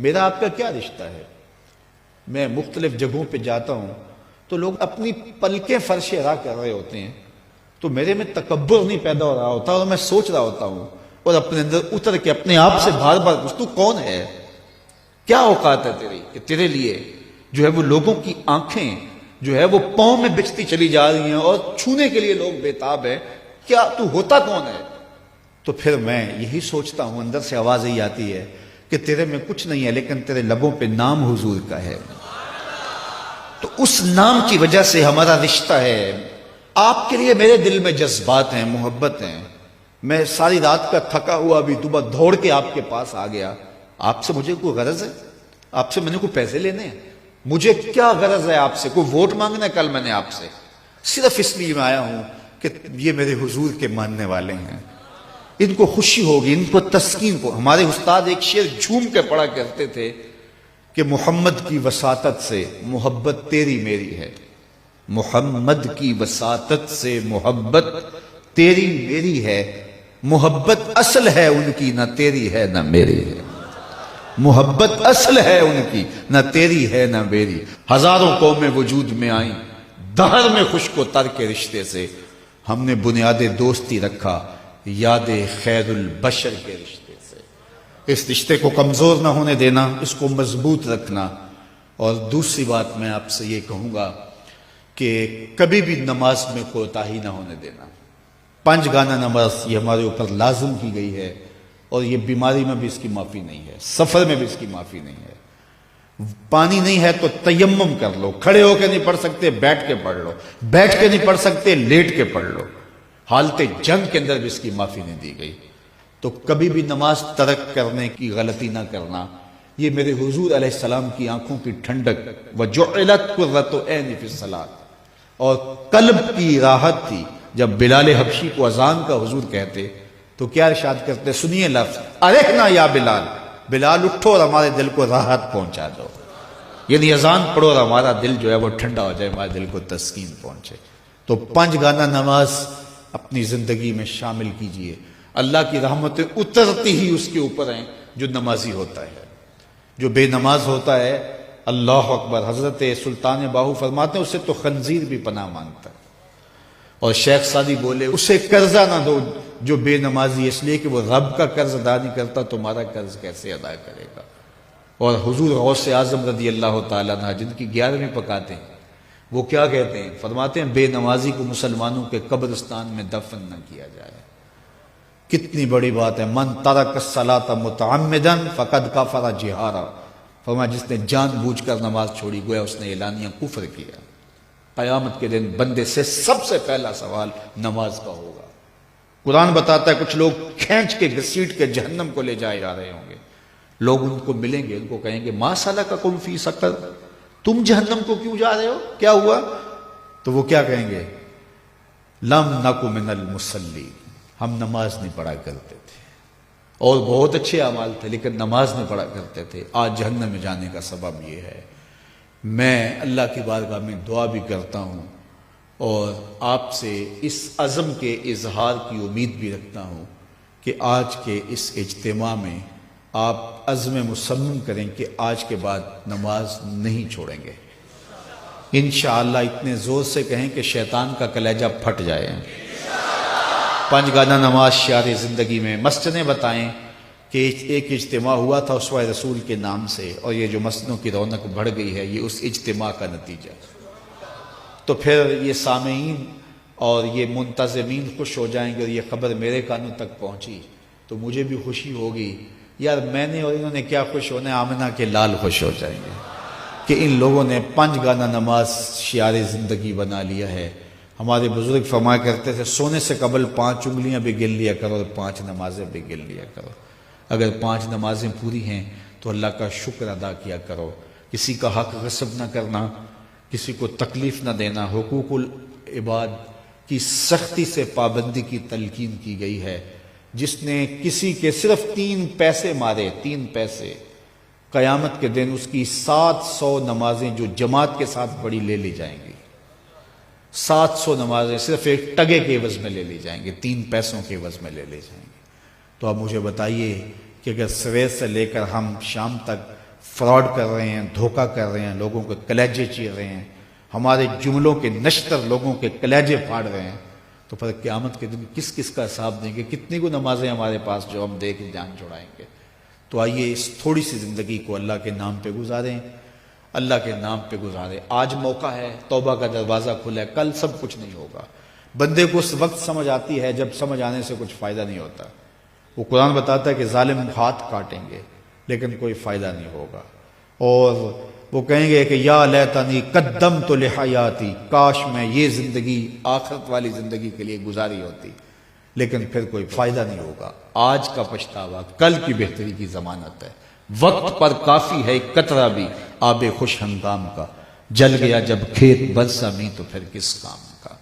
میرا آپ کا کیا رشتہ ہے؟ میں مختلف جگہوں پہ جاتا ہوں تو لوگ اپنی پلکیں فرش راہ کر رہے ہوتے ہیں، تو میرے میں تکبر نہیں پیدا ہو رہا ہوتا اور میں سوچ رہا ہوتا ہوں اور اپنے اندر اتر کے اپنے آپ سے بار بار پوچھ، تو کون ہے؟ کیا اوقات ہے تیری کہ تیرے لیے جو ہے وہ لوگوں کی آنکھیں جو ہے وہ پاؤں میں بچتی چلی جا رہی ہیں اور چھونے کے لیے لوگ بےتاب ہیں؟ کیا تو ہوتا کون ہے؟ تو پھر میں یہی سوچتا ہوں، اندر سے آواز یہی آتی ہے کہ تیرے میں کچھ نہیں ہے لیکن تیرے لبوں پہ نام حضور کا ہے، تو اس نام کی وجہ سے ہمارا رشتہ ہے۔ آپ کے لیے میرے دل میں جذبات ہیں، محبت ہیں۔ میں ساری رات کا تھکا ہوا بھی صبح دوڑ کے آپ کے پاس آ گیا۔ آپ سے مجھے کوئی غرض ہے؟ آپ سے میں نے کوئی پیسے لینے ہیں؟ مجھے کیا غرض ہے آپ سے؟ کوئی ووٹ مانگنا ہے کل میں نے آپ سے؟ صرف اس لیے میں آیا ہوں کہ یہ میرے حضور کے ماننے والے ہیں، ان کو خوشی ہوگی، ان کو تسکین کو۔ ہمارے استاد ایک شعر جھوم کے پڑھا کرتے تھے کہ محمد کی وساطت سے محبت تیری میری ہے، محمد کی وساطت سے محبت تیری میری ہے، محبت اصل ہے ان کی نہ تیری ہے نہ میری ہے، محبت اصل ہے ان کی نہ تیری ہے نہ میری۔ ہزاروں قومیں وجود میں آئیں دہر میں خشک و تر کے رشتے سے، ہم نے بنیاد دوستی رکھا یاد خیر البشر کے رشتے سے۔ اس رشتے کو کمزور نہ ہونے دینا، اس کو مضبوط رکھنا۔ اور دوسری بات میں آپ سے یہ کہوں گا کہ کبھی بھی نماز میں کوتاہی نہ ہونے دینا۔ 5 گانا نماز یہ ہمارے اوپر لازم کی گئی ہے، اور یہ بیماری میں بھی اس کی معافی نہیں ہے، سفر میں بھی اس کی معافی نہیں ہے۔ پانی نہیں ہے تو تیمم کر لو، کھڑے ہو کے نہیں پڑھ سکتے بیٹھ کے پڑھ لو، بیٹھ کے نہیں پڑھ سکتے لیٹ کے پڑھ لو۔ حالت جنگ کے اندر بھی اس کی معافی نہیں دی گئی۔ تو کبھی بھی نماز ترک کرنے کی غلطی نہ کرنا۔ یہ میرے حضور علیہ السلام کی آنکھوں کی ٹھنڈک وَجُعِلَتْ قُرَّةُ عَيْنِي فِي الصَّلَاةِ، اور قلب کی راحت تھی۔ جب بلال حبشی کو اذان کا حضور کہتے تو کیا ارشاد کرتے؟ سنیے لفظ، ارحنا یا بلال، بلال اٹھو اور ہمارے دل کو راحت پہنچا دو، یعنی اذان پڑھو اور ہمارا دل جو ہے وہ ٹھنڈا ہو جائے، ہمارے دل کو تسکین پہنچے۔ تو 5 گانا نماز اپنی زندگی میں شامل کیجئے۔ اللہ کی رحمتیں اترتی ہی اس کے اوپر ہیں جو نمازی ہوتا ہے۔ جو بے نماز ہوتا ہے، اللہ اکبر، حضرت سلطان باہو فرماتے ہیں اسے تو خنزیر بھی پناہ مانگتا ہے۔ اور شیخ سعدی بولے اسے قرضہ نہ دو جو بے نمازی، اس لیے کہ وہ رب کا قرض ادا نہیں کرتا، تمہارا قرض کیسے ادا کرے گا؟ اور حضور غوث اعظم رضی اللہ تعالیٰ عنہ جن کی 11ویں پکاتے ہیں، وہ کیا کہتے ہیں؟ فرماتے ہیں بے نمازی کو مسلمانوں کے قبرستان میں دفن نہ کیا جائے۔ کتنی بڑی بات ہے، من ترک الصلاۃ متعمدا فقد کفر جہارا، فرمایا جس نے جان بوجھ کر نماز چھوڑی گویا اس نے اعلانیہ کفر کیا۔ قیامت کے دن بندے سے سب سے پہلا سوال نماز کا ہوگا۔ قرآن بتاتا ہے کچھ لوگ کھینچ کے گھسیٹ کے جہنم کو لے جائے جا رہے ہوں گے۔ لوگ ان کو ملیں گے، ان کو کہیں گے ما سلککم فی سقر، تم جہنم کو کیوں جا رہے ہو، کیا ہوا؟ تو وہ کیا کہیں گے؟ لم نک من المصلی، ہم نماز نہیں پڑھا کرتے تھے، اور بہت اچھے اعمال تھے لیکن نماز نہیں پڑھا کرتے تھے، آج جہنم میں جانے کا سبب یہ ہے۔ میں اللہ کی بارگاہ میں دعا بھی کرتا ہوں اور آپ سے اس عزم کے اظہار کی امید بھی رکھتا ہوں کہ آج کے اس اجتماع میں آپ عزم مصمم کریں کہ آج کے بعد نماز نہیں چھوڑیں گے انشاءاللہ۔ اتنے زور سے کہیں کہ شیطان کا کلیجہ پھٹ جائے۔ 5 گانا نماز شعار زندگی میں۔ مسجدیں بتائیں کہ ایک اجتماع ہوا تھا اسوہ رسول کے نام سے، اور یہ جو مسجدوں کی رونق بڑھ گئی ہے یہ اس اجتماع کا نتیجہ۔ تو پھر یہ سامعین اور یہ منتظمین خوش ہو جائیں گے اور یہ خبر میرے کانوں تک پہنچی تو مجھے بھی خوشی ہوگی، یار میں نے اور انہوں نے کیا خوش ہونا ہے، آمنہ کے لال خوش ہو جائیں گے کہ ان لوگوں نے 5 گانا نماز شعار زندگی بنا لیا ہے۔ ہمارے بزرگ فرمایا کرتے تھے سونے سے قبل 5 انگلیاں بھی گن لیا کرو اور 5 نمازیں بھی گن لیا کرو۔ اگر 5 نمازیں پوری ہیں تو اللہ کا شکر ادا کیا کرو۔ کسی کا حق غصب نہ کرنا، کسی کو تکلیف نہ دینا، حقوق العباد کی سختی سے پابندی کی تلقین کی گئی ہے۔ جس نے کسی کے صرف 3 پیسے مارے، 3 پیسے، قیامت کے دن اس کی 700 نمازیں جو جماعت کے ساتھ پڑھی لے لی جائیں گی۔ 700 نمازیں صرف ایک ٹگے کے عوض میں لے لی جائیں گے، 3 پیسوں کے عوض میں لے لی جائیں گے۔ تو اب مجھے بتائیے کہ اگر سویر سے لے کر ہم شام تک فراڈ کر رہے ہیں، دھوکہ کر رہے ہیں، لوگوں کے کلیجے چیر رہے ہیں، ہمارے جملوں کے نشتر لوگوں کے کلیجے پھاڑ رہے ہیں، تو پھر قیامت کے دن کس کس کا حساب دیں گے؟ کتنی کو نمازیں ہمارے پاس جو ہم دے کے جان چھڑائیں گے؟ تو آئیے اس تھوڑی سی زندگی کو اللہ کے نام پہ گزاریں، اللہ کے نام پہ گزاریں۔ آج موقع ہے، توبہ کا دروازہ کھلا ہے، کل سب کچھ نہیں ہوگا۔ بندے کو اس وقت سمجھ آتی ہے جب سمجھ آنے سے کچھ فائدہ نہیں ہوتا۔ وہ قرآن بتاتا ہے کہ ظالم ہاتھ کاٹیں گے لیکن کوئی فائدہ نہیں ہوگا، اور وہ کہیں گے کہ یا لیتنی قدمت لحیاتی، کاش میں یہ زندگی آخرت والی زندگی کے لیے گزاری ہوتی، لیکن پھر کوئی فائدہ نہیں ہوگا۔ آج کا پچھتاوا کل کی بہتری کی ضمانت ہے۔ وقت پر کافی ہے ایک قطرہ بھی آب خوش ہنگام کا، جل گیا جب کھیت برسا میں تو پھر کس کام؟